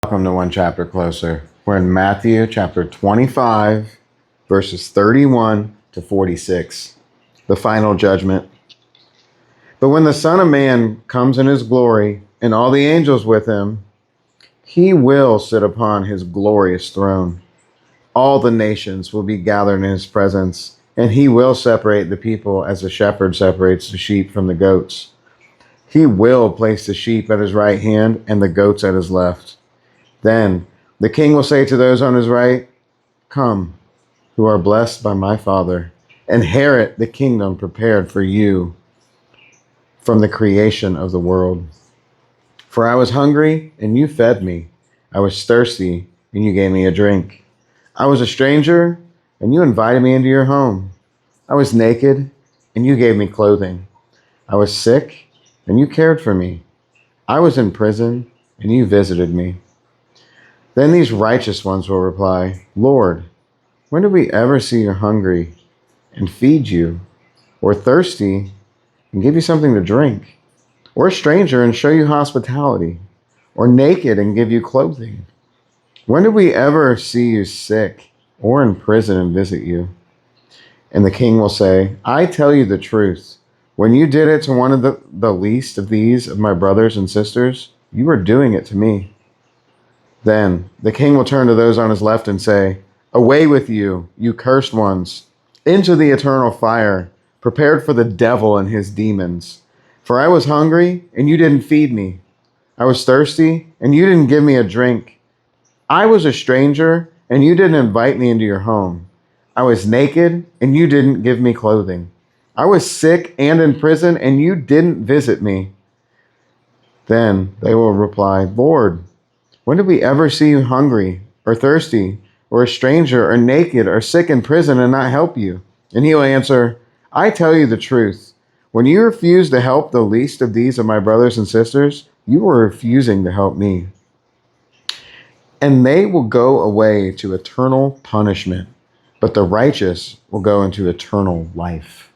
Welcome to One Chapter Closer. We're in Matthew chapter 25, verses 31 to 46, the final judgment. But when the Son of Man comes in his glory and all the angels with him, he will sit upon his glorious throne. All the nations will be gathered in his presence, and he will separate the people as a shepherd separates the sheep from the goats. He will place the sheep at his right hand and the goats at his left. Then the king will say to those on his right, "Come, who are blessed by my Father, inherit the kingdom prepared for you from the creation of the world. For I was hungry, and you fed me. I was thirsty, and you gave me a drink. I was a stranger, and you invited me into your home. I was naked, and you gave me clothing. I was sick, and you cared for me. I was in prison, and you visited me." Then these righteous ones will reply, "Lord, when did we ever see you hungry and feed you, or thirsty and give you something to drink, or a stranger and show you hospitality, or naked and give you clothing? When did we ever see you sick or in prison and visit you?" And the king will say, "I tell you the truth. When you did it to one of the least of these of my brothers and sisters, you were doing it to me." Then the king will turn to those on his left and say, "Away with you, you cursed ones, into the eternal fire, prepared for the devil and his demons. For I was hungry, and you didn't feed me. I was thirsty, and you didn't give me a drink. I was a stranger, and you didn't invite me into your home. I was naked, and you didn't give me clothing. I was sick and in prison, and you didn't visit me." Then they will reply, "Lord, when did we ever see you hungry or thirsty or a stranger or naked or sick in prison and not help you?" And he will answer, "I tell you the truth. When you refuse to help the least of these of my brothers and sisters, you are refusing to help me." And they will go away to eternal punishment, but the righteous will go into eternal life.